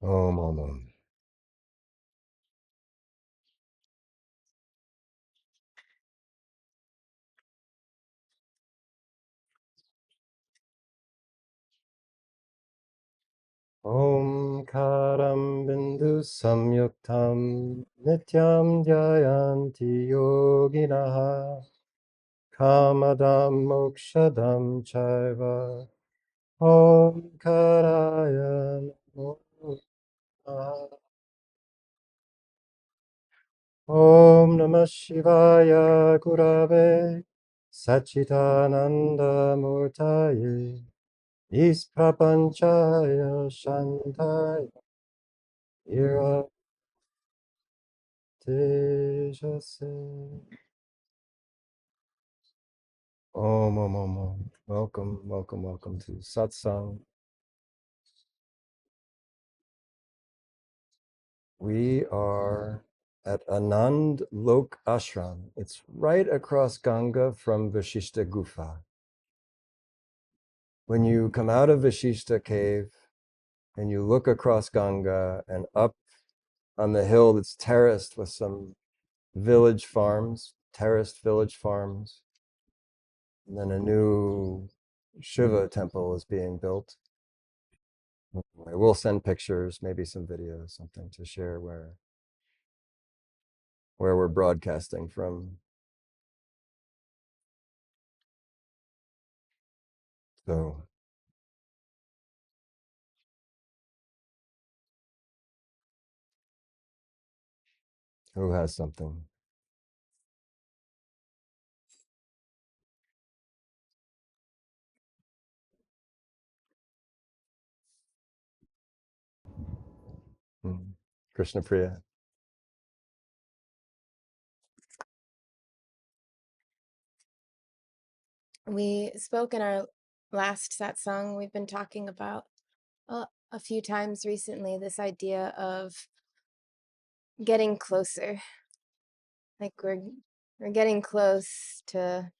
Om Om Om. Om Karam Bindu Samyuktam Nityam Dhyayanti Yoginaha Kamadam Mokshadam Chaiva Om Karaya Namo. Om Namah Shivaya Gurave Sachidananda Murtaye Isprapanchaya Shantaya Iratejase. Om Om Om Om. Welcome, welcome, welcome to Satsang. We are at Anand Lok Ashram. It's right across Ganga from Vashishta Gufa. When you come out of Vashishta cave and you look across Ganga and up on the hill that's terraced with some village farms, terraced village farms, and then a new Shiva temple is being built. I will send pictures, maybe some videos, something to share where we're broadcasting from. So who has something? Krishna Priya. We spoke in our last satsang. We've been talking about a few times recently this idea of getting closer. Like we're getting close to,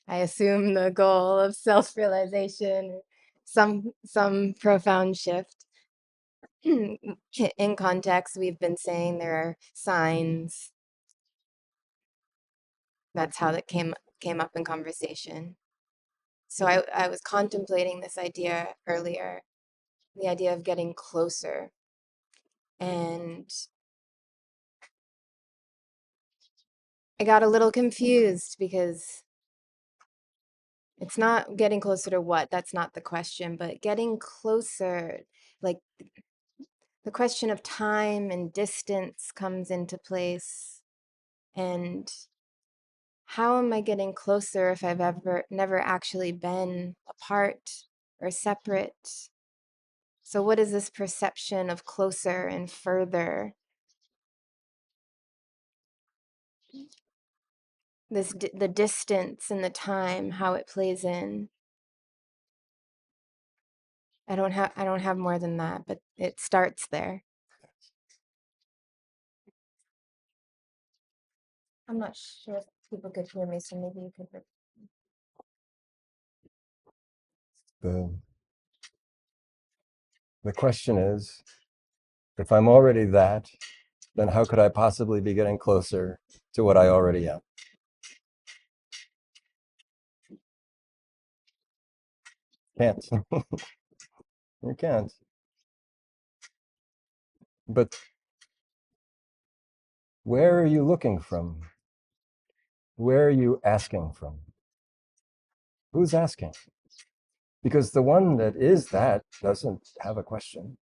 I assume, the goal of self-realization, some profound shift. In context, we've been saying there are signs. That's how that came up in conversation. So I was contemplating this idea earlier, the idea of getting closer. And I got a little confused because it's not getting closer to what, that's not the question, but getting closer, like the question of time and distance comes into place. And how am I getting closer if I've never actually been apart or separate? So what is this perception of closer and further? The distance and the time, how it plays in. I don't have more than that, but it starts there. I'm not sure if people could hear me, so maybe you could. The question is, if I'm already that, then how could I possibly be getting closer to what I already am? Can't. You can't. But where are you looking from? Where are you asking from? Who's asking? Because the one that is that doesn't have a question.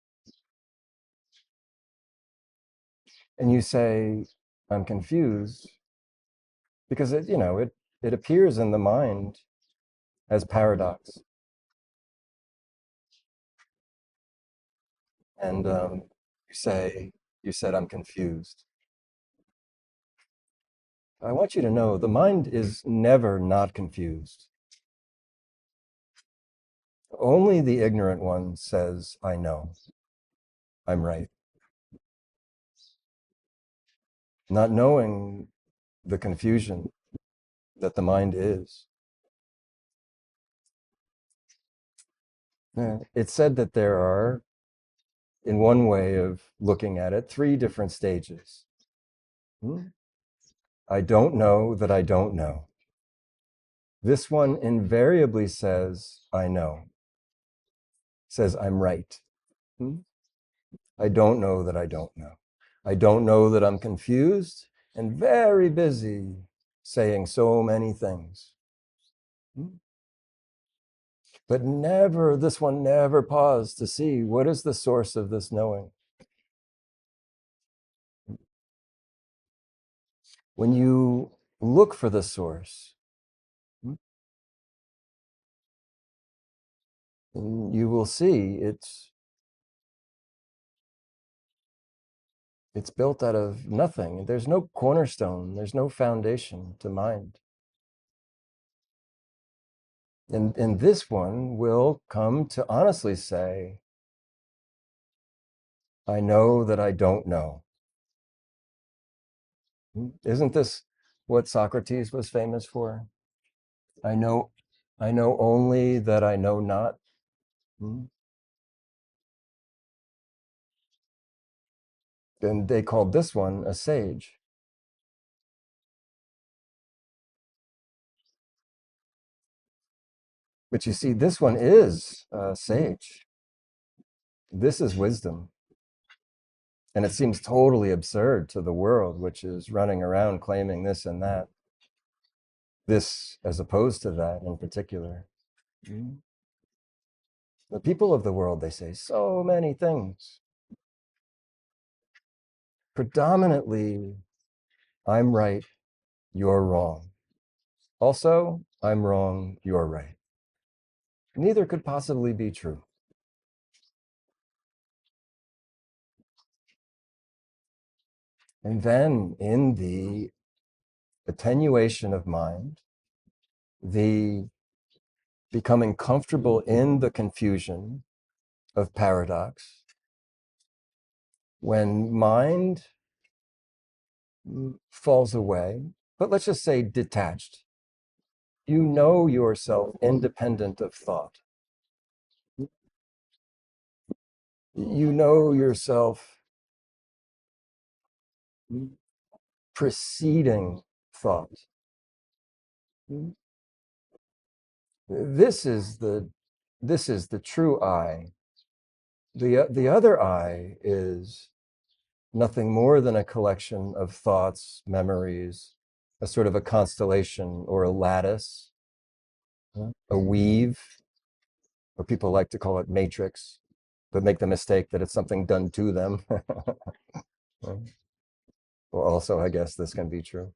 And you say, I'm confused, because it appears in the mind as paradox. And you said, I'm confused. I want you to know the mind is never not confused. Only the ignorant one says, I know, I'm right. Not knowing the confusion that the mind is. Yeah. It's said that there are in one way of looking at it, 3 different stages. I don't know that I don't know. This one invariably says, I know. Says, I'm right. I don't know that I don't know. I don't know that I'm confused and very busy saying so many things. But never, this one never paused to see what is the source of this knowing. When you look for the source, you will see it's built out of nothing. There's no cornerstone, there's no foundation to mind. And this one will come to honestly say, I know that I don't know. Isn't this what Socrates was famous for? I know only that I know not. And they called this one a sage. But you see, this one is a sage. This is wisdom. And it seems totally absurd to the world, which is running around claiming this and that. This as opposed to that in particular. The people of the world, they say so many things. Predominantly, I'm right, you're wrong. Also, I'm wrong, you're right. Neither could possibly be true. And then in the attenuation of mind, the becoming comfortable in the confusion of paradox, when mind falls away, but let's just say detached, you know yourself independent of thought. You know yourself preceding thought. This is the true I. The other I is nothing more than a collection of thoughts, memories, a sort of a constellation or a lattice, a weave, or people like to call it matrix, but make the mistake that it's something done to them. Well, also, I guess this can be true.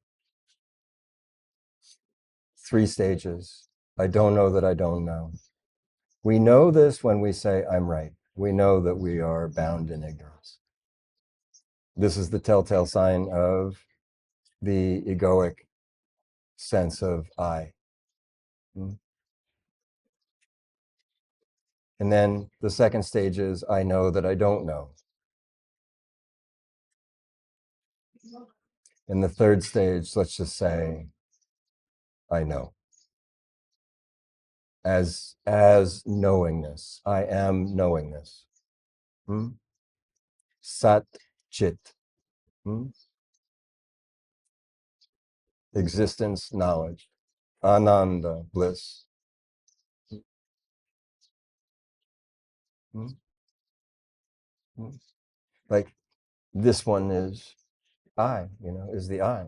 3 stages. I don't know that I don't know. We know this when we say, I'm right. We know that we are bound in ignorance. This is the telltale sign of the egoic sense of I. And then the second stage is, I know that I don't know. And the third stage, let's just say, I know. As knowingness. I am knowingness. Sat Chit. Existence, knowledge. Ananda, bliss. Like this one is I, is the I.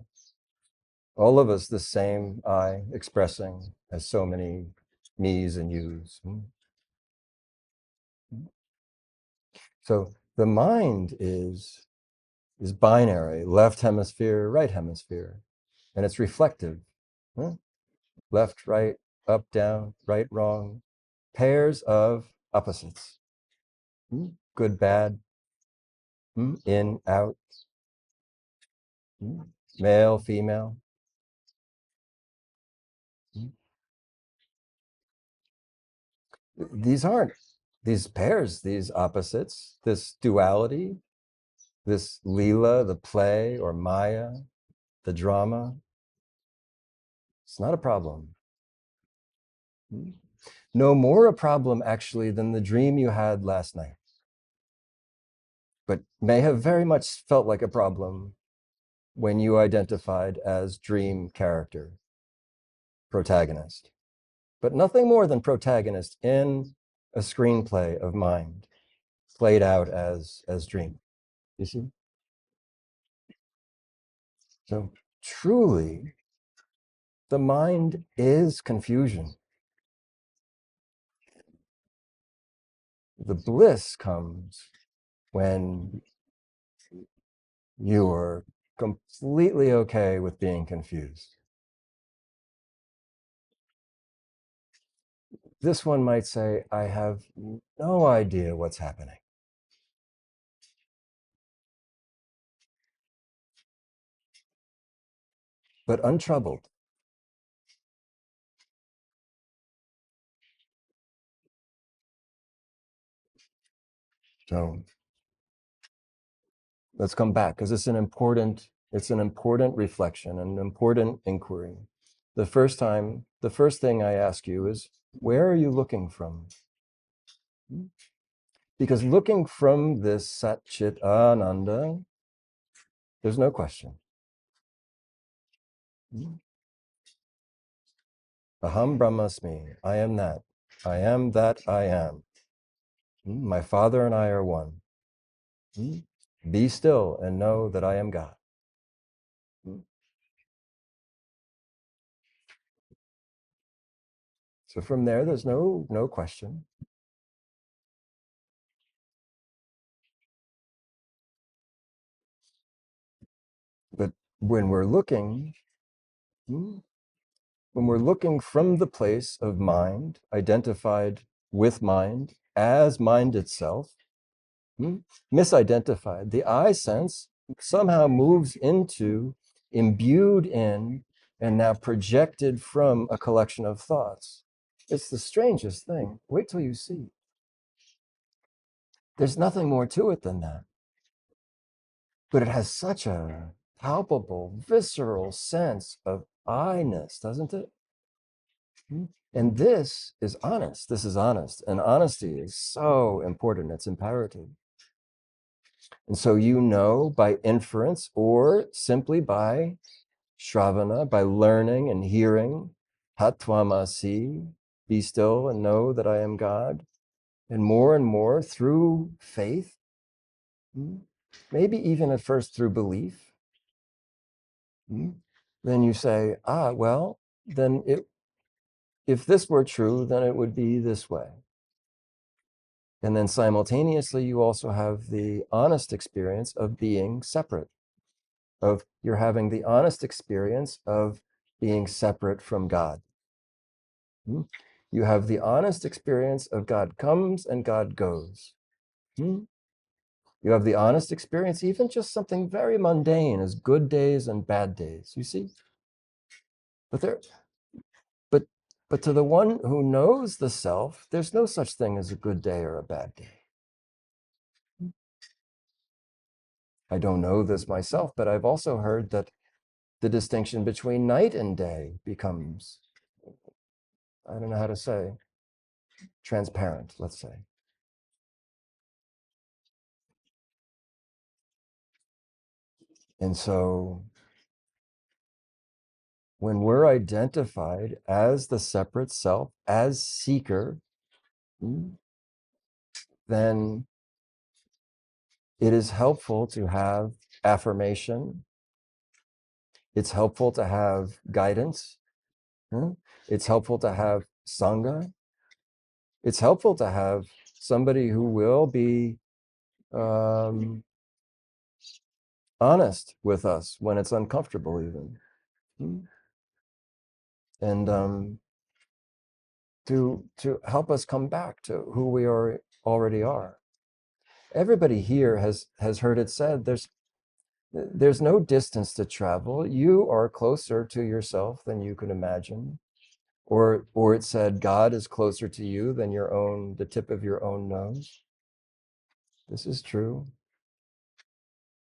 All of us the same I expressing as so many me's and you's. So the mind is binary, left hemisphere, right hemisphere, and it's reflective. Left, right, up, down, right, wrong, pairs of opposites. Good, bad, in, out, male, female. These aren't these pairs, these opposites, this duality, this lila, the play or maya, the drama. It's not a problem. No more a problem actually than the dream you had last night. but may have very much felt like a problem when you identified as dream character, protagonist, but nothing more than protagonist in a screenplay of mind played out as dream. You see? So truly, the mind is confusion. The bliss comes when you are completely okay with being confused. This one might say, I have no idea what's happening. But untroubled. So let's come back because it's an important reflection, an important inquiry. The first thing I ask you is, where are you looking from? Because looking from this Sat Chit Ananda, there's no question. Aham Brahmasmi, I am that. I am that I am. My Father and I are one. Be still and know that I am God. So from there's no question. But when we're looking, from the place of mind, identified with mind as mind itself, misidentified, the I sense somehow moves into, imbued in, and now projected from a collection of thoughts. It's the strangest thing. Wait till you see. There's nothing more to it than that. But it has such a palpable, visceral sense of I-ness, doesn't it? And this is honest. This is honest. And honesty is so important. It's imperative. And so you know by inference or simply by shravana, by learning and hearing, Hattvamasi, be still and know that I am God. And more through faith, maybe even at first through belief, then you say, well, then if this were true, then it would be this way. And then simultaneously, you also have the honest experience of being separate, of you're having the honest experience of being separate from God. You have the honest experience of God comes and God goes. You have the honest experience, even just something very mundane as good days and bad days, you see? But there, but to the one who knows the self, there's no such thing as a good day or a bad day. I don't know this myself, but I've also heard that the distinction between night and day becomes, I don't know how to say, transparent, let's say. And so when we're identified as the separate self, as seeker, then it is helpful to have affirmation. It's helpful to have guidance. It's helpful to have sangha. It's helpful to have somebody who will be honest with us when it's uncomfortable even. And to help us come back to who we already are. Everybody here has heard it said, there's no distance to travel. You are closer to yourself than you can imagine. Or it said, God is closer to you than the tip of your own nose. This is true.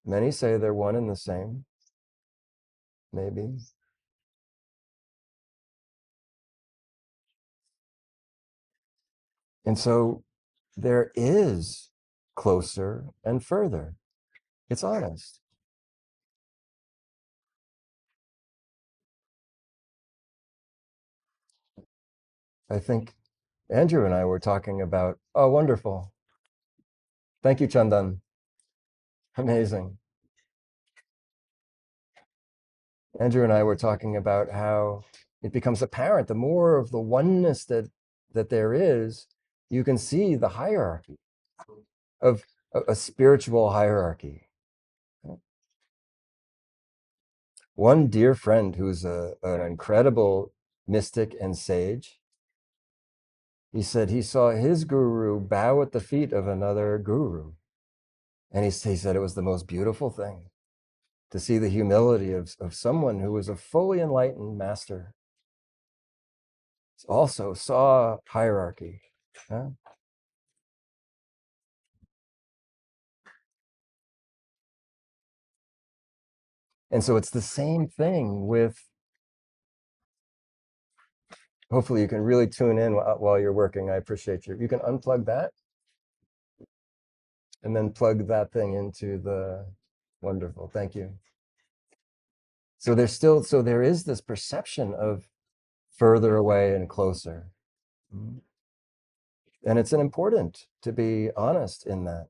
Many say they're one and the same, maybe. And so there is closer and further. It's honest. I think Andrew and I were talking about, oh, wonderful. Thank you, Chandan. Amazing. Andrew and I were talking about how it becomes apparent the more of the oneness that there is, you can see the hierarchy of a spiritual hierarchy. One dear friend who's an incredible mystic and sage, he said he saw his guru bow at the feet of another guru. And he said it was the most beautiful thing to see the humility of someone who was a fully enlightened master. Also saw hierarchy. Huh? And so it's the same thing with, hopefully you can really tune in while you're working. I appreciate you. You can unplug that and then plug that thing into the, wonderful, thank you. So there is this perception of further away and closer. And it's important to be honest in that.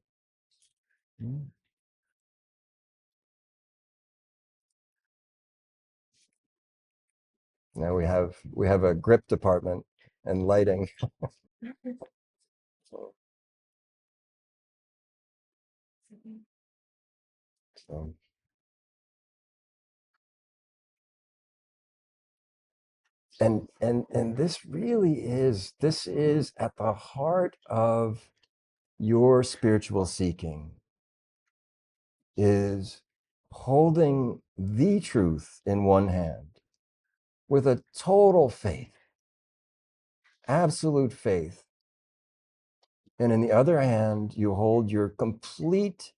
Now we have a grip department and lighting. So, and this is at the heart of your spiritual seeking, is holding the truth in one hand with a total faith, absolute faith. And in the other hand, you hold your complete,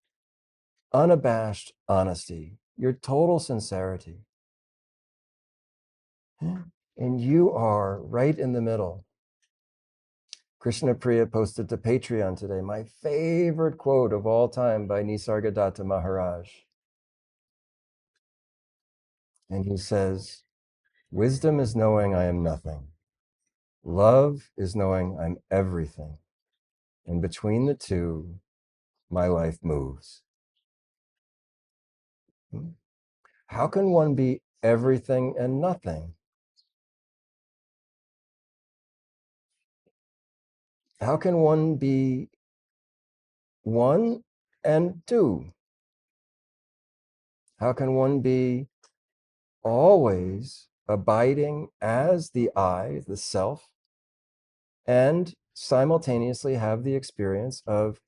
unabashed honesty, your total sincerity. And you are right in the middle. Krishna Priya posted to Patreon today my favorite quote of all time by Nisargadatta Maharaj. And he says, wisdom is knowing I am nothing. Love is knowing I'm everything. And between the two, my life moves. How can one be everything and nothing? How can one be one and two? How can one be always abiding as the I, the self, and simultaneously have the experience of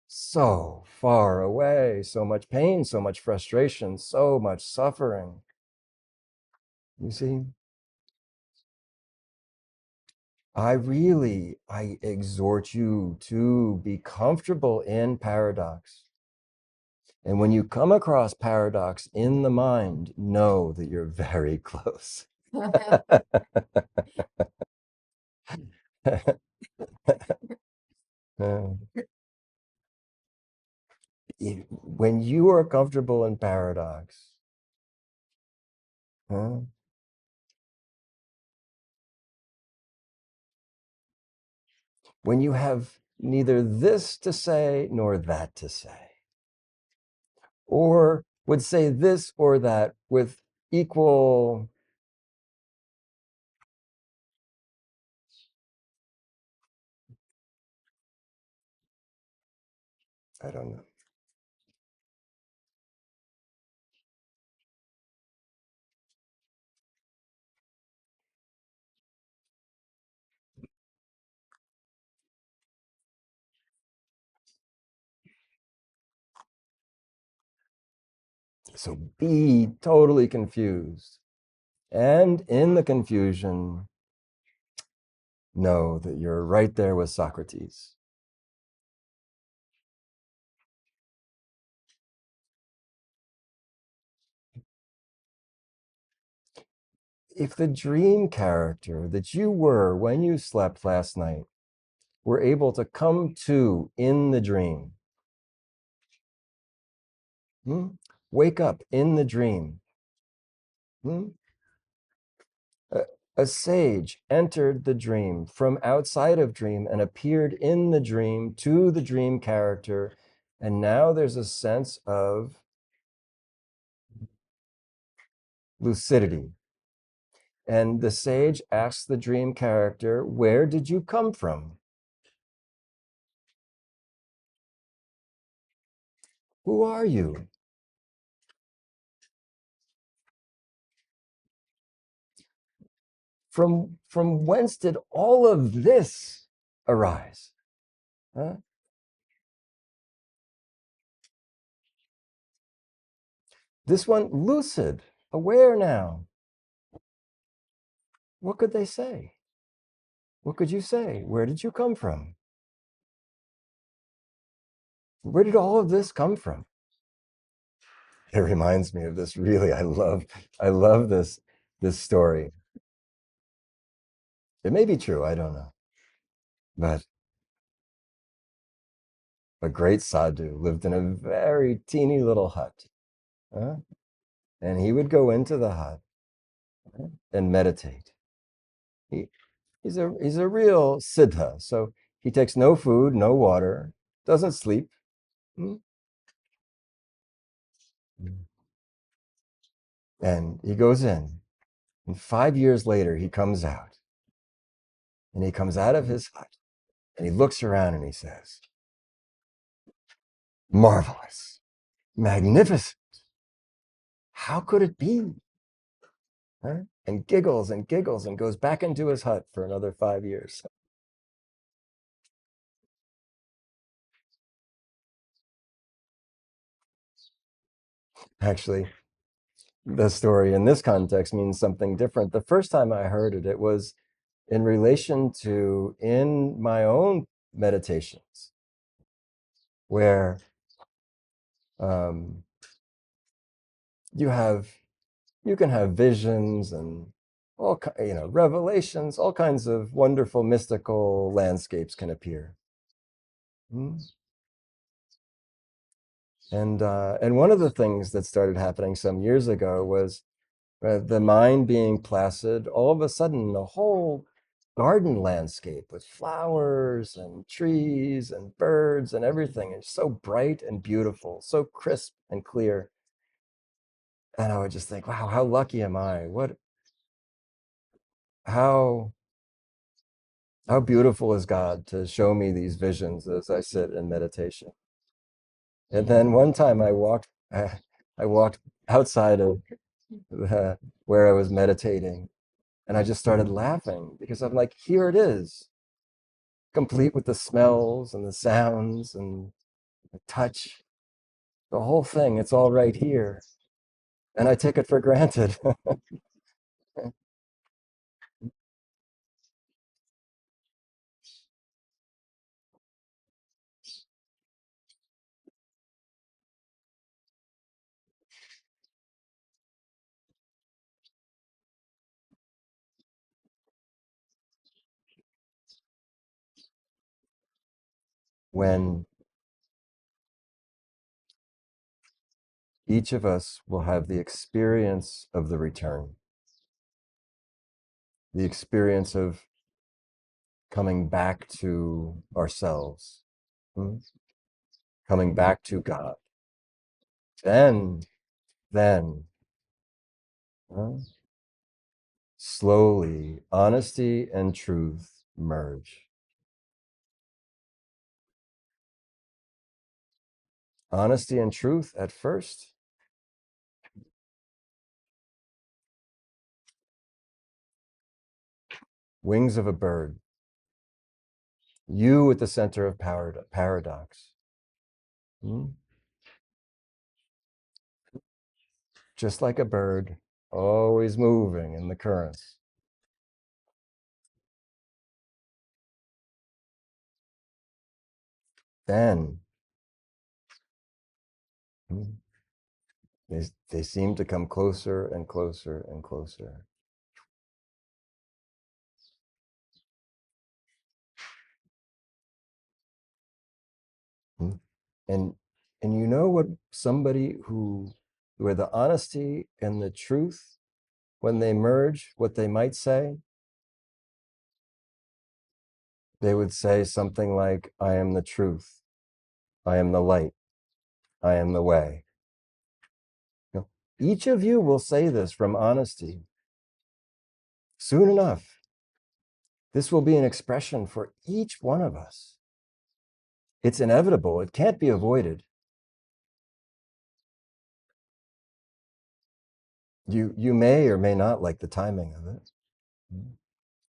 so far away, so much pain, so much frustration, so much suffering? You see? I exhort you to be comfortable in paradox. And when you come across paradox in the mind, know that you're very close. When you are comfortable in paradox, when you have neither this to say nor that to say, or would say this or that with equal, I don't know. So be totally confused. And in the confusion, know that you're right there with Socrates. If the dream character that you were when you slept last night were able to come to in the dream, Hmm? Wake up in the dream. Hmm? A sage entered the dream from outside of dream and appeared in the dream to the dream character. And now there's a sense of lucidity. And the sage asks the dream character, where did you come from? Who are you? From whence did all of this arise? Huh? This one, lucid, aware now. What could they say? What could you say? Where did you come from? Where did all of this come from? It reminds me of this. Really, I love this story. It may be true, I don't know. But a great sadhu lived in a very teeny little hut. Huh? And he would go into the hut, huh, and meditate. He, he's a real siddha. So he takes no food, no water, doesn't sleep. Hmm? And he goes in. And 5 years later, he comes out. And he comes out of his hut and he looks around and he says, marvelous, magnificent. How could it be? Huh? And giggles and goes back into his hut for another 5 years. Actually, the story in this context means something different. The first time I heard it, it was in relation to in my own meditations, where um, you have you can have visions and revelations, all kinds of wonderful mystical landscapes can appear. Hmm? And one of the things that started happening some years ago was the mind being placid. All of a sudden, the whole garden landscape with flowers and trees and birds and everything is so bright and beautiful, so crisp and clear. And I would just think, wow, how lucky am I? How how beautiful is God to show me these visions as I sit in meditation. And then one time I walked outside of where I was meditating, and I just started laughing because I'm like, here it is, complete with the smells and the sounds and the touch, the whole thing. It's all right here, and I take it for granted. When each of us will have the experience of the return, the experience of coming back to ourselves, hmm, coming back to God. Then, then, uh, slowly, honesty and truth merge. Honesty and truth at first, wings of a bird, you at the center of paradox. Hmm? Just like a bird, always moving in the currents. Then hmm, they seem to come closer and closer and closer. Hmm? And And you know what somebody where the honesty and the truth, when they merge, what they might say? They would say something like, I am the truth. I am the light. I am the way. You know, each of you will say this from honesty. Soon enough, this will be an expression for each one of us. It's inevitable. It can't be avoided. You may or may not like the timing of it.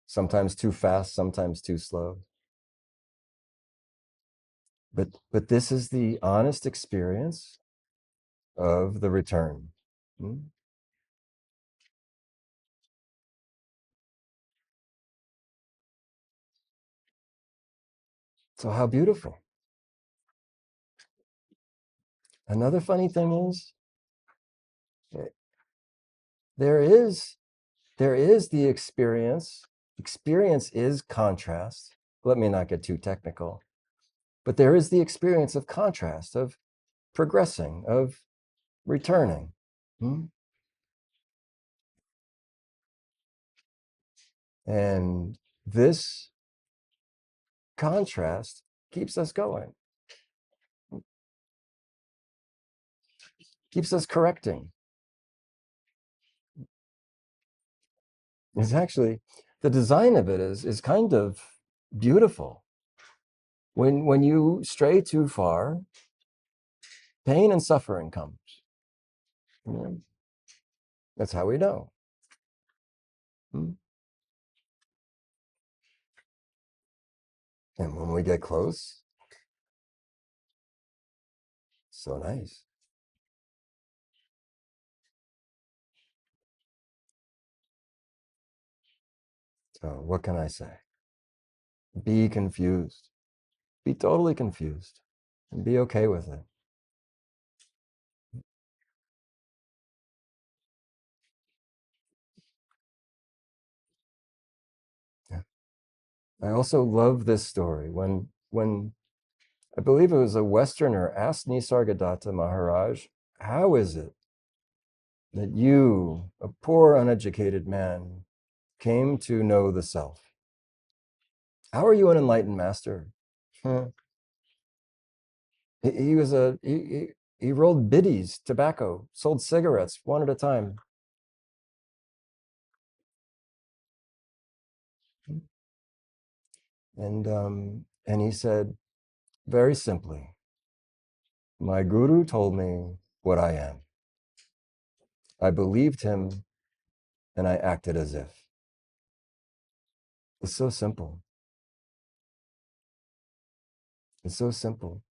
Sometimes too fast, sometimes too slow. But this is the honest experience of the return. So how beautiful. Another funny thing is, there is the experience. Experience is contrast. Let me not get too technical, but there is the experience of contrast, of progressing, of returning. And this contrast keeps us going, keeps us correcting. It's actually, the design of it is kind of beautiful. When you stray too far, pain and suffering comes. That's how we know. And when we get close, so nice. So what can I say? Be confused. Be totally confused and be okay with it. Yeah. I also love this story. When I believe it was a Westerner asked Nisargadatta Maharaj, how is it that you, a poor uneducated man, came to know the self? How are you an enlightened master? He was he rolled biddies, tobacco, sold cigarettes one at a time. And he said, very simply, my guru told me what I am. I believed him and I acted as if. It's so simple. It's so simple.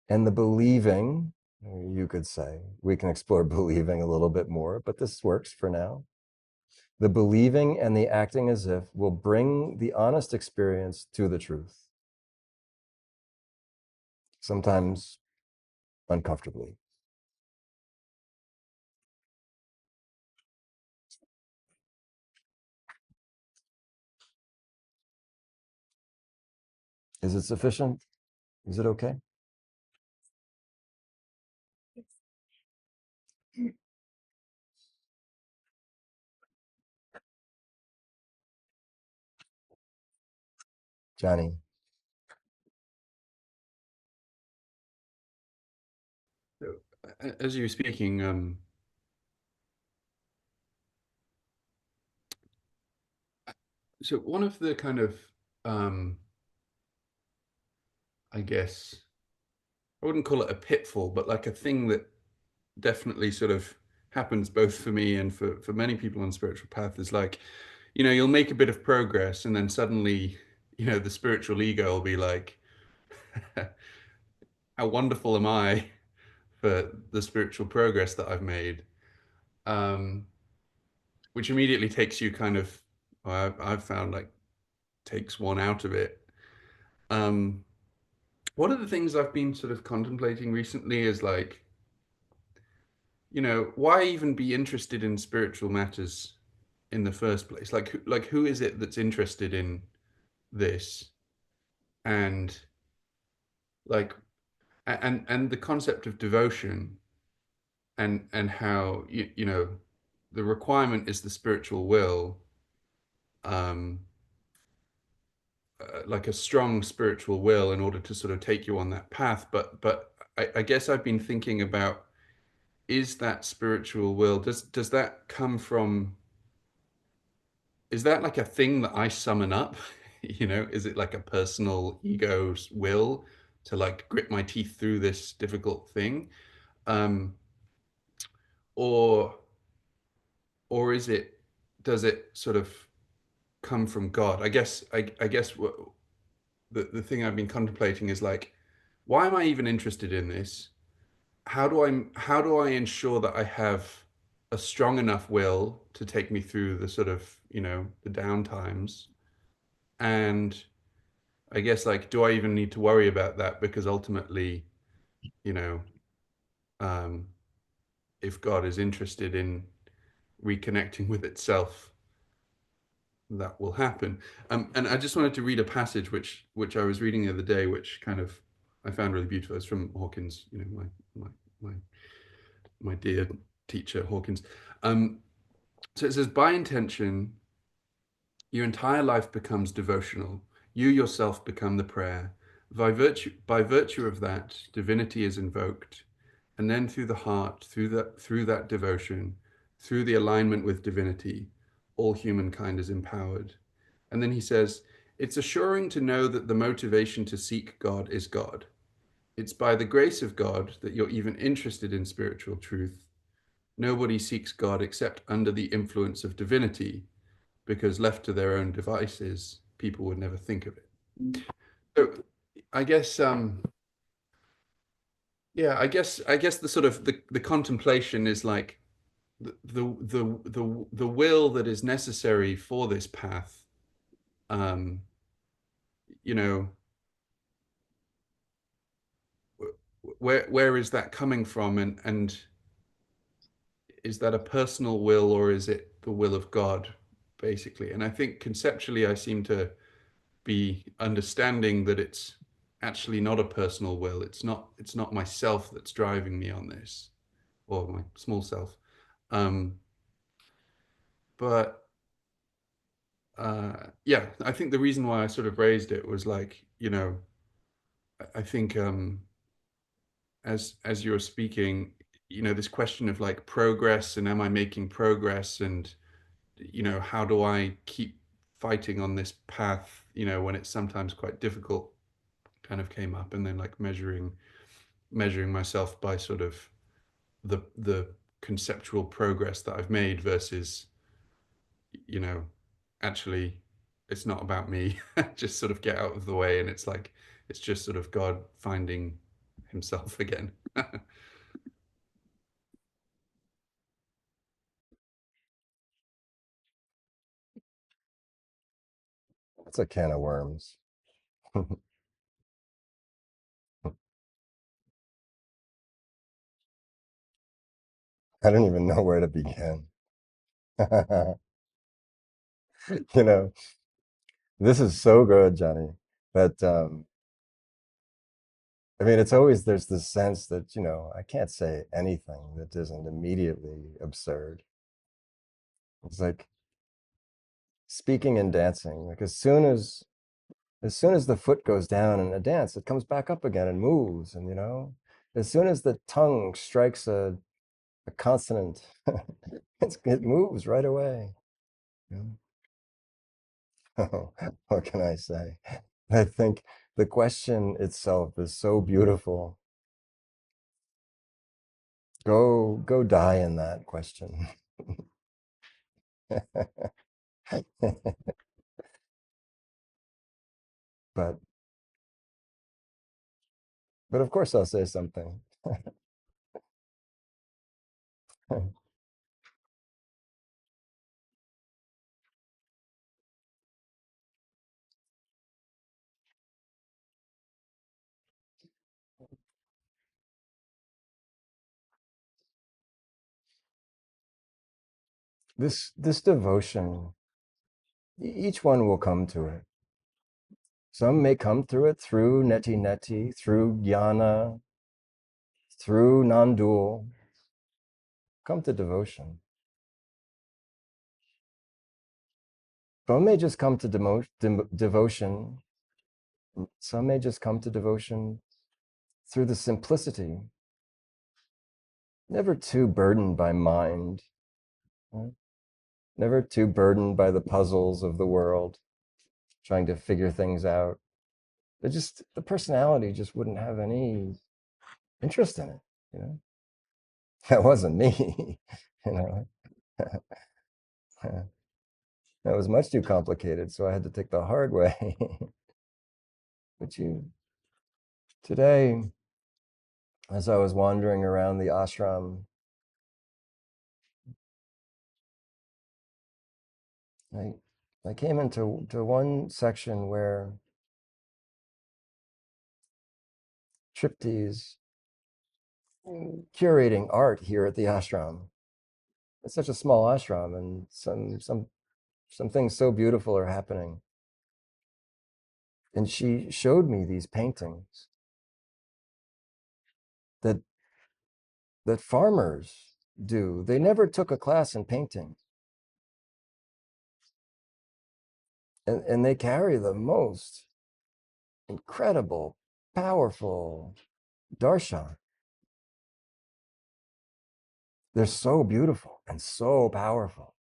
And the believing, you could say, we can explore believing a little bit more, but this works for now. The believing and the acting as if will bring the honest experience to the truth. Sometimes uncomfortably. Is it sufficient? Is it okay? Johnny. So, as you were speaking, so one of the kind of, I guess, I wouldn't call it a pitfall, but like a thing that definitely sort of happens both for me and for many people on spiritual path is like, you'll make a bit of progress and then suddenly, the spiritual ego will be like, how wonderful am I for the spiritual progress that I've made? Which immediately takes you kind of, I've found like takes one out of it. Um, one of the things I've been sort of contemplating recently is like, why even be interested in spiritual matters in the first place? Like who is it that's interested in this? And like, and the concept of devotion, and how you know the requirement is the spiritual will, um, like a strong spiritual will in order to sort of take you on that path. But I guess I've been thinking about, is that spiritual will, does that come from, is that like a thing that I summon up? You know, is it like a personal ego's will to like grit my teeth through this difficult thing? Um, or is it, does it sort of come from God? I guess the thing I've been contemplating is like, why am I even interested in this? How do I ensure that I have a strong enough will to take me through the sort of, you know, the down times? And I guess like, do I even need to worry about that? Because ultimately, you know, um, if God is interested in reconnecting with itself, that will happen. And I just wanted to read a passage which I was reading the other day, which kind of I found really beautiful. It's from Hawkins, you know, my my my dear teacher Hawkins. Um, so it says, by intention, your entire life becomes devotional. You yourself become the prayer. By virtue of that, divinity is invoked, and then through the heart, through that devotion, through the alignment with divinity, all humankind is empowered. And then he says, it's assuring to know that the motivation to seek God is God. It's by the grace of God that you're even interested in spiritual truth. Nobody seeks God except under the influence of divinity, because left to their own devices, people would never think of it. So I guess, yeah, I guess the sort of the contemplation is like the will that is necessary for this path. Um, you know, where is that coming from, and is that a personal will, or is it the will of God, basically? And I think conceptually, I seem to be understanding that it's actually not a personal will. It's not myself that's driving me on this, or my small self. Um, but yeah, I think the reason why I sort of raised it was like, you know, I think as you were speaking, you know, this question of like progress, and am I making progress, and you know, how do I keep fighting on this path, you know, when it's sometimes quite difficult, kind of came up. And then like measuring myself by sort of the conceptual progress that I've made versus, you know, actually it's not about me. Just sort of get out of the way, and it's like it's just sort of God finding himself again. It's a can of worms. I don't even know where to begin. You know, this is so good, Johnny, that I mean, it's always there's this sense that, you know, I can't say anything that isn't immediately absurd. It's like speaking and dancing. Like as soon as the foot goes down in a dance, it comes back up again and moves. And you know, as soon as the tongue strikes a consonant, it moves right away. You know? What can I say? I think the question itself is so beautiful. Go die in that question. but but of course I'll say something. This devotion, each one will come to it. Some may come through it through neti neti, through jnana, through non-dual, come to devotion. Some may just come to devotion. Some may just come to devotion through the simplicity, never too burdened by mind, right? Never too burdened by the puzzles of the world, trying to figure things out. But just the personality just wouldn't have any interest in it, you know. That wasn't me, you know. That was much too complicated, so I had to take the hard way. But today, as I was wandering around the ashram, I came into one section where Tripti's curating art here at the ashram. It's such a small ashram, and some things so beautiful are happening. And she showed me these paintings that farmers do. They never took a class in painting. And they carry the most incredible, powerful darshan. They're so beautiful and so powerful.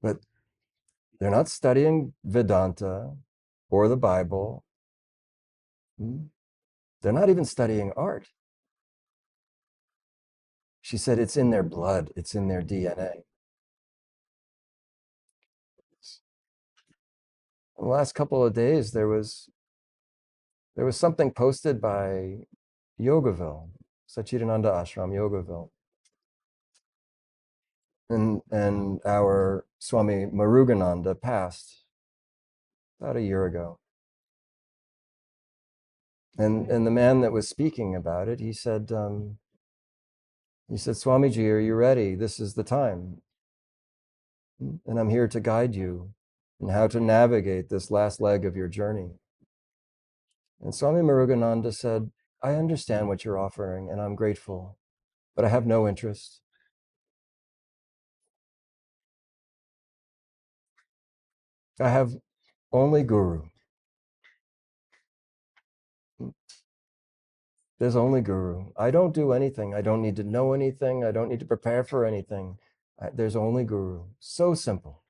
But they're not studying Vedanta or the Bible. They're not even studying art. She said it's in their blood, it's in their DNA. In the last couple of days, there was something posted by Yogaville, Satchidananda Ashram, Yogaville. And our Swami Murugananda passed about a year ago. And the man that was speaking about it, he said, Swamiji, are you ready? This is the time. And I'm here to guide you in how to navigate this last leg of your journey. And Swami Murugananda said, I understand what you're offering and I'm grateful, but I have no interest. I have only Guru. There's only Guru. I don't do anything. I don't need to know anything. I don't need to prepare for anything. There's only Guru. So simple.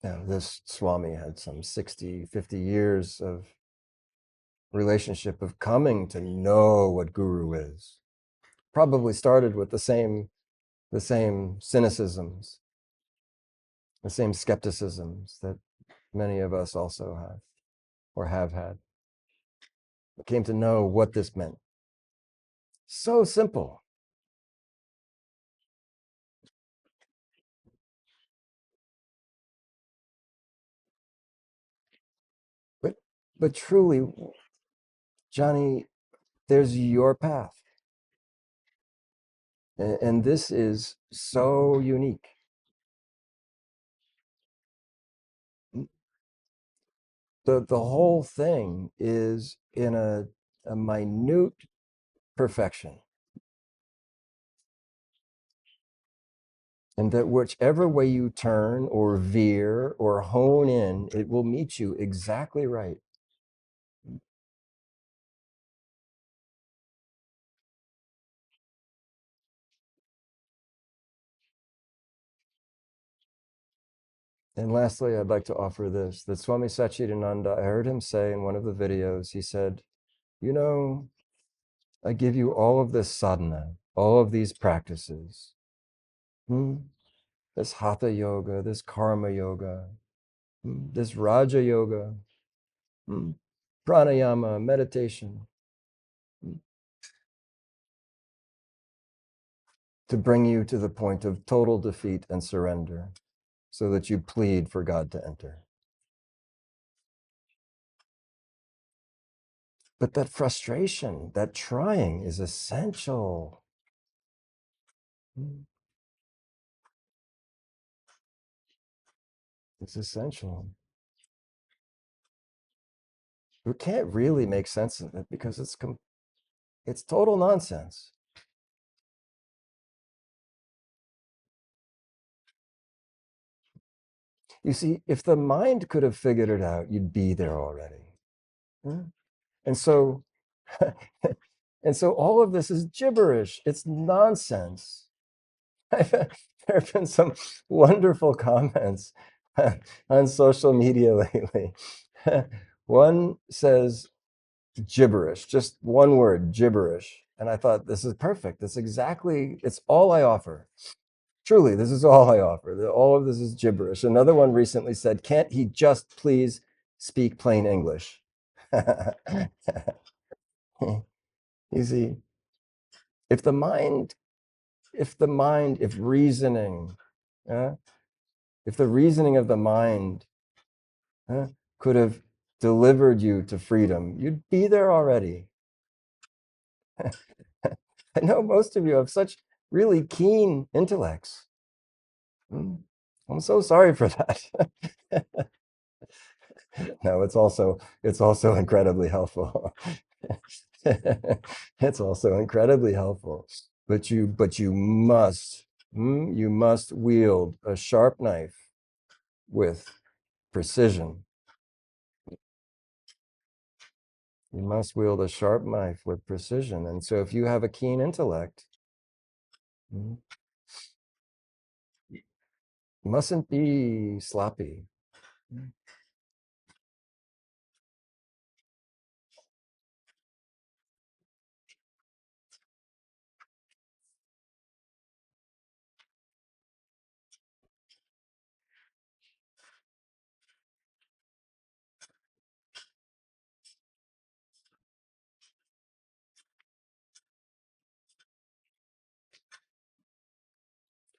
Now, this Swami had some 60, 50 years of relationship of coming to know what Guru is. Probably started with the same cynicisms, the same skepticisms that many of us also have or have had. Came to know what this meant. So simple. But truly, Johnny, there's your path. And this is so unique. The whole thing is in a minute perfection. And that whichever way you turn or veer or hone in, it will meet you exactly right. And lastly, I'd like to offer this, that Swami Satchidananda, I heard him say in one of the videos, he said, you know, I give you all of this sadhana, all of these practices, this hatha yoga, this karma yoga, this raja yoga, pranayama, meditation, to bring you to the point of total defeat and surrender, so that you plead for God to enter. But that frustration, that trying is essential. It's essential. we can't really make sense of it because it's total nonsense. You see, if the mind could have figured it out, you'd be there already. And so, and so all of this is gibberish. It's nonsense. There have been some wonderful comments on social media lately. One says gibberish, just one word, gibberish. And I thought, this is perfect. It's all I offer. Truly, this is all I offer. All of this is gibberish. Another one recently said, can't he just please speak plain English? You see, if reasoning, uh, if the reasoning of the mind could have delivered you to freedom, you'd be there already. I know most of you have such really keen intellects. I'm so sorry for that. No, it's also incredibly helpful. It's also incredibly helpful. But you must wield a sharp knife with precision. You must wield a sharp knife with precision. And so if you have a keen intellect, you mustn't be sloppy.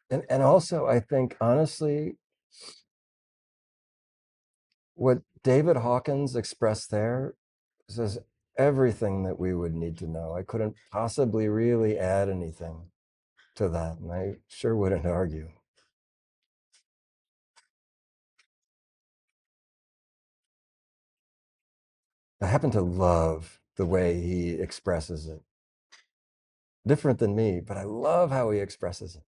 And also, I think, honestly, what David Hawkins expressed there says everything that we would need to know. I couldn't possibly really add anything to that, and I sure wouldn't argue. I happen to love the way he expresses it. Different than me, but I love how he expresses it.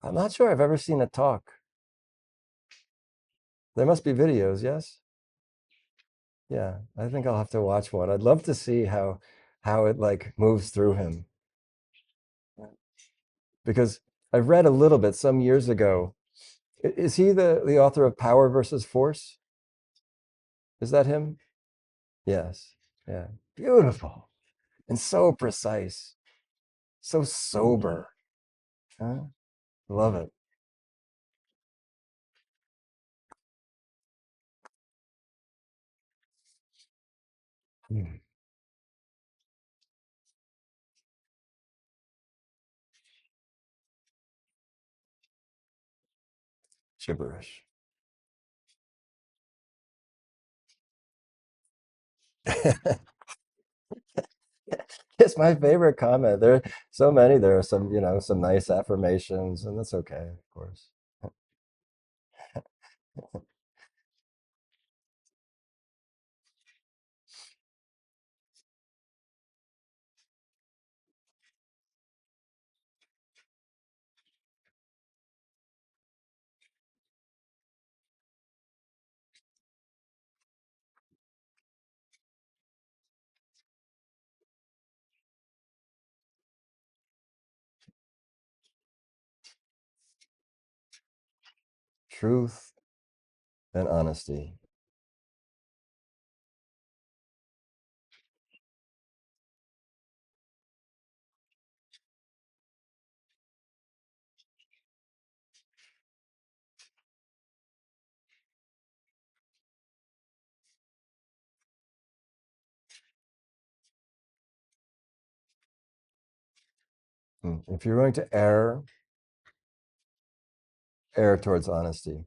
I'm not sure I've ever seen a talk. There must be videos, yes? Yeah, I think I'll have to watch one. I'd love to see how it like moves through him. Because I've read a little bit some years ago. Is he the author of Power versus Force? Is that him? Yes. Yeah. Beautiful. And so precise. So sober. Huh? Love it. Hmm. Gibberish. It's my favorite comment. There are so many. There are some, some nice affirmations, and that's okay, of course. Truth and honesty. If you're going to err towards honesty.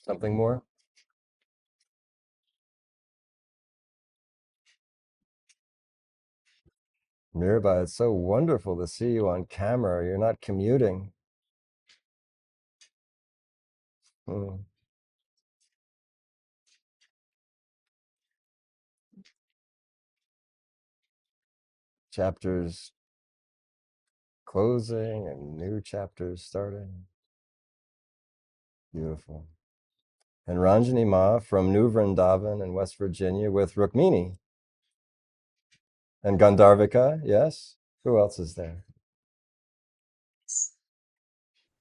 Something more? Mirabai, it's so wonderful to see you on camera. You're not commuting. Hmm. Chapters closing and new chapters starting. Beautiful. And Ranjani Ma from New Vrindavan in West Virginia with Rukmini. And Gandharvika, yes? Who else is there?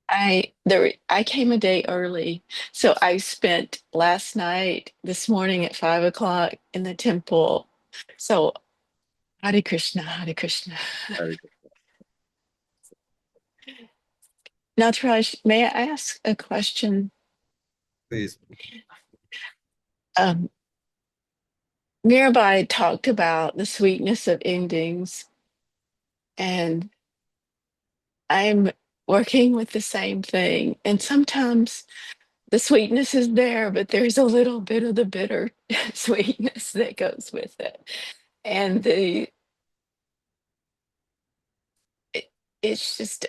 I came a day early, so I spent last night, this morning at 5 o'clock in the temple. So Hare Krishna, Hare Krishna. Nataraj, may I ask a question? Please. Mirabai talked about the sweetness of endings, and I'm working with the same thing. And sometimes the sweetness is there, but there's a little bit of the bitter sweetness that goes with it. And it's just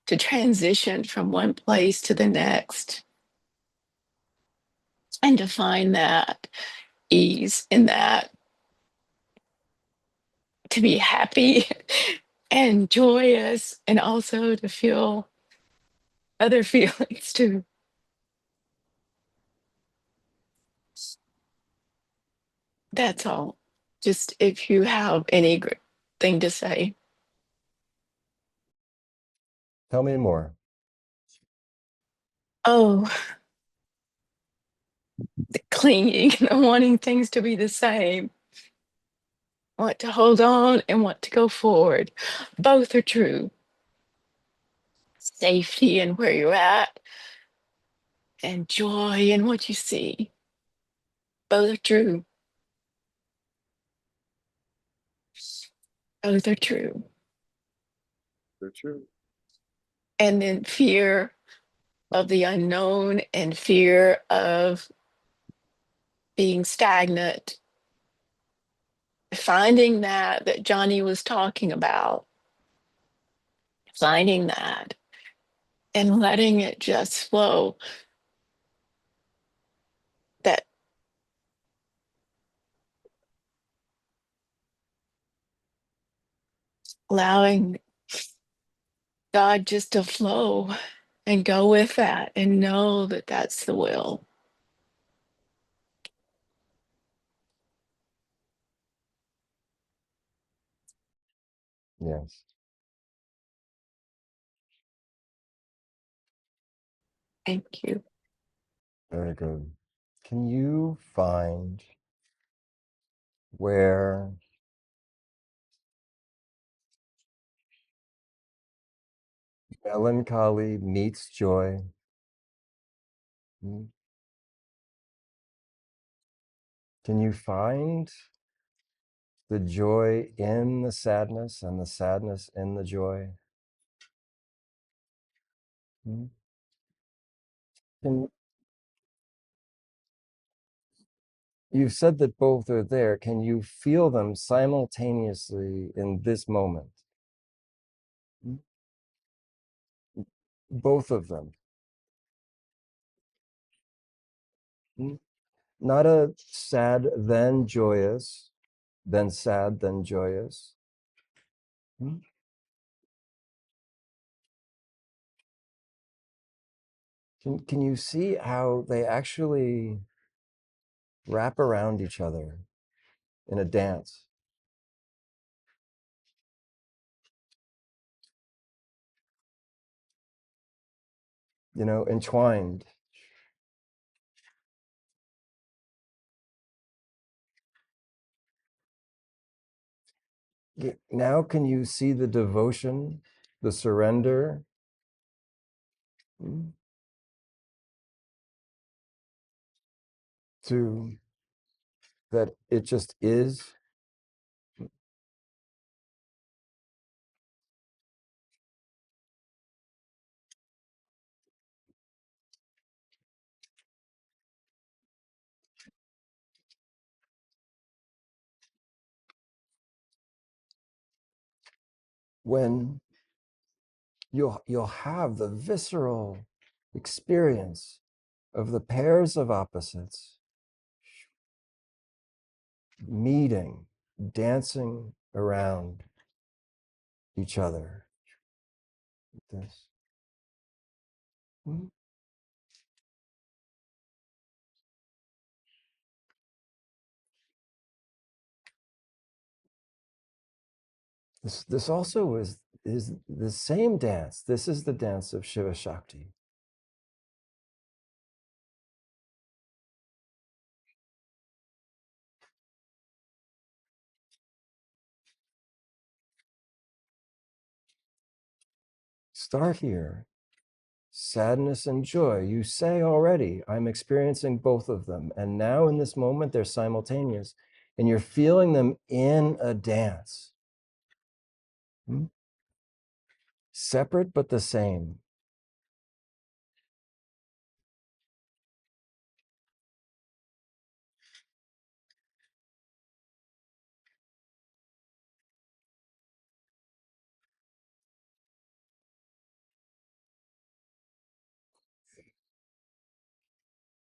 to transition from one place to the next and to find that ease in that, to be happy and joyous, and also to feel other feelings too. That's all. Just if you have any thing to say. Tell me more. Oh, the clinging and wanting things to be the same. Want to hold on and want to go forward. Both are true. Safety in where you're at and joy in what you see. Both are true. Both are true. They're true. And then fear of the unknown and fear of being stagnant. Finding that Johnny was talking about, finding that and letting it just flow. That allowing God just to flow and go with that and know that that's the will. Yes. Thank you. Very good. Can you find where melancholy meets joy? Hmm? Can you find the joy in the sadness and the sadness in the joy? Hmm? Can, you've said that both are there. Can you feel them simultaneously in this moment? Hmm? Both of them. Hmm? Not a sad, then joyous, then sad, then joyous. Hmm? Can you see how they actually wrap around each other in a dance? You know, entwined. Now can you see the devotion, the surrender? Hmm? To that it just is. when you'll have the visceral experience of the pairs of opposites meeting, dancing around each other. Like this. This also is the same dance. This is the dance of Shiva Shakti. Start here. Sadness and joy. You say already, I'm experiencing both of them. And now in this moment, they're simultaneous. And you're feeling them in a dance. Separate but the same.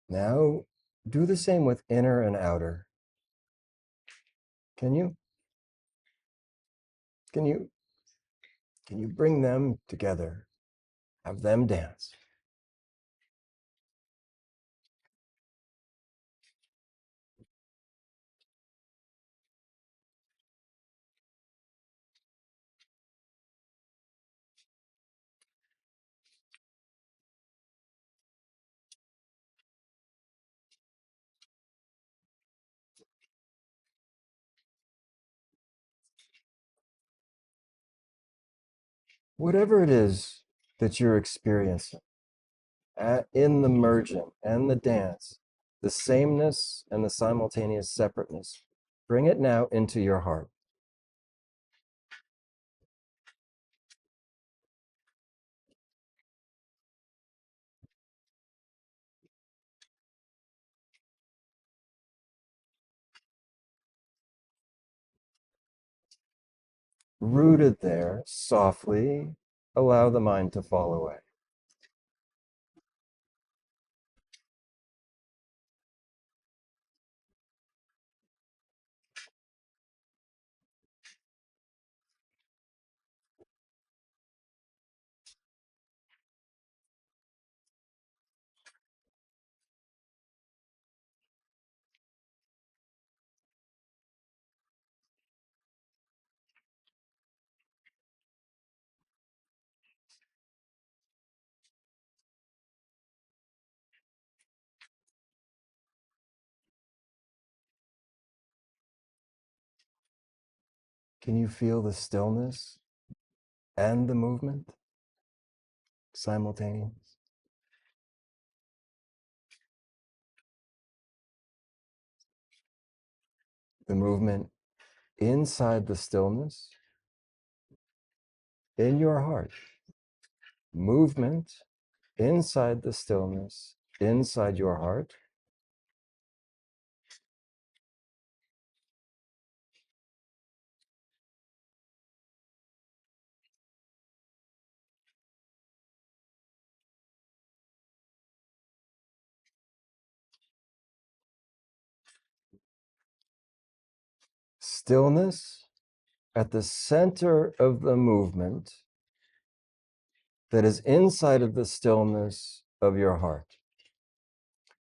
Now do the same with inner and outer. Can you? Can you bring them together? Have them dance. Whatever it is that you're experiencing in the merging and the dance, the sameness and the simultaneous separateness, bring it now into your heart. Rooted there, softly, allow the mind to fall away. Can you feel the stillness and the movement simultaneous? The movement inside the stillness in your heart. Movement inside the stillness inside your heart. Stillness at the center of the movement that is inside of the stillness of your heart.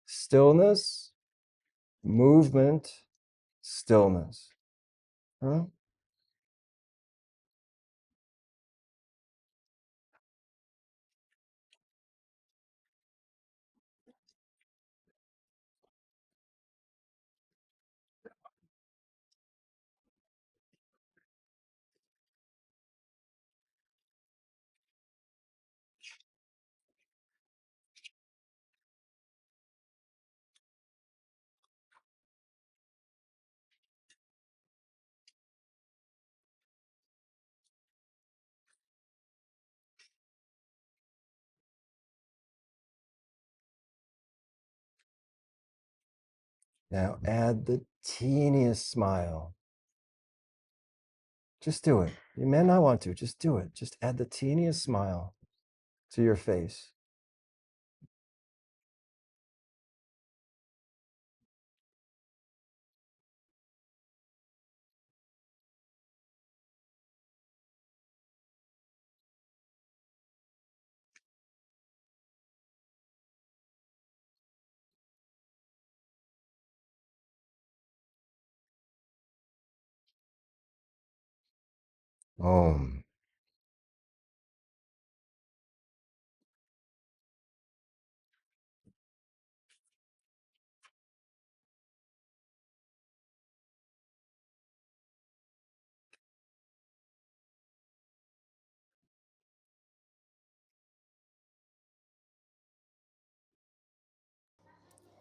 Stillness, movement, stillness. Huh? Now add the teeniest smile, Just do it. You may not want to, just do it. Just add the teeniest smile to your face. Om.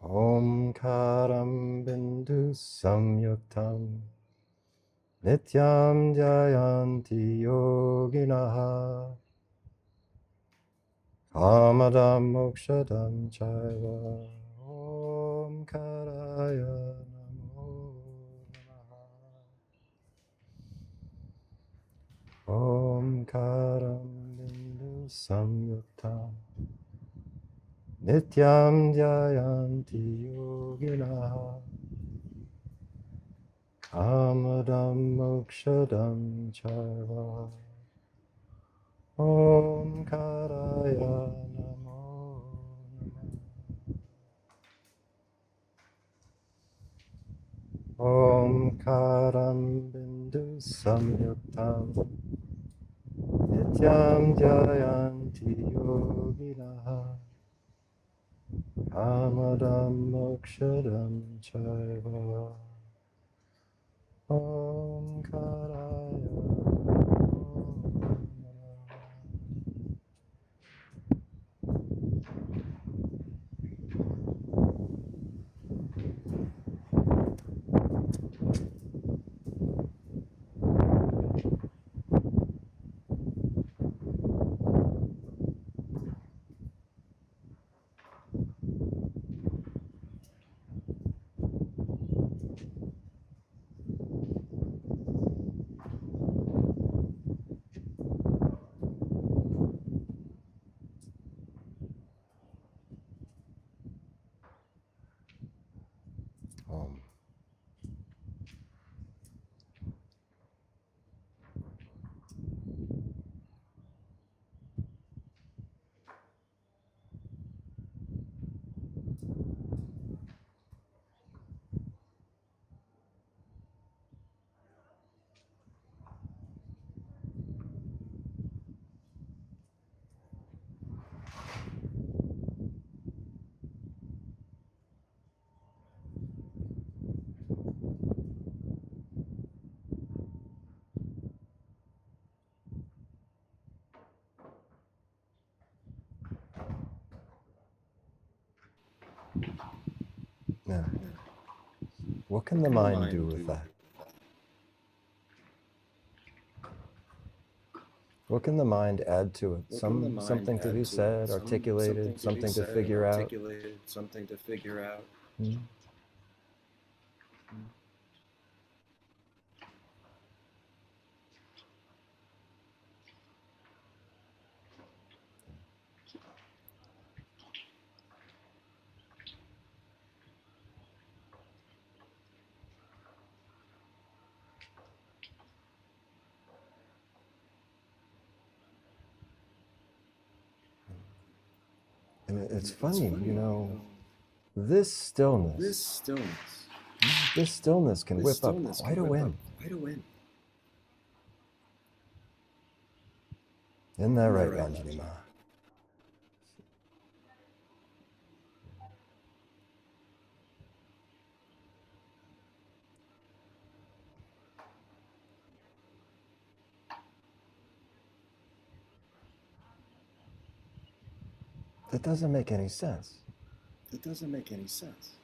Om Karam Bindu Samyuktam Nityam Jayanti Yoginaha Kamadam Mokshadam Chaiva Om Karaya Namo Namaha Om Karam Bindu Samyuktam Nityam Jayanti Yoginaha Kamadam Mokshadam Chaiva Om Karaya Namo Namaha Om Karam Bindu Samyuktam Nityam Jayanti Yoginaha Kamadam Mokshadam Chaiva Om Karaya Namo Om. Yeah. What can the mind do with that? What can the mind add to it? Something to be said, articulated, something to figure out. Hmm? And it's funny, you know, this stillness can whip up quite a wind. Isn't that right, Ranjani Ma? That doesn't make any sense. It doesn't make any sense.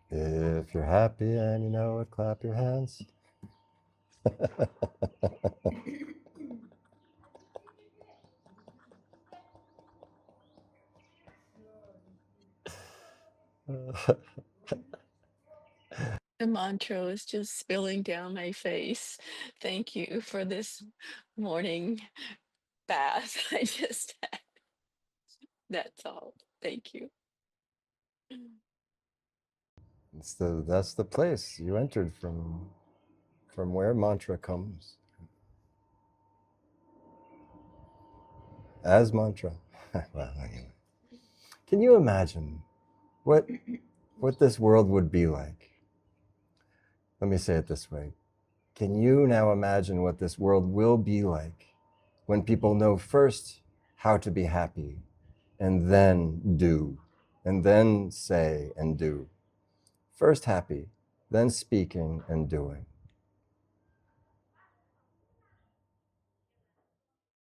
If you're happy and you know it, clap your hands. The mantra is just spilling down my face. Thank you for this morning bath I just had. That's all. Thank you. That's the place you entered from where mantra comes. As mantra. Well, anyway. Can you imagine what this world would be like? Let me say it this way. Can you now imagine what this world will be like when people know first how to be happy and then do, and then say and do? First happy, then speaking and doing.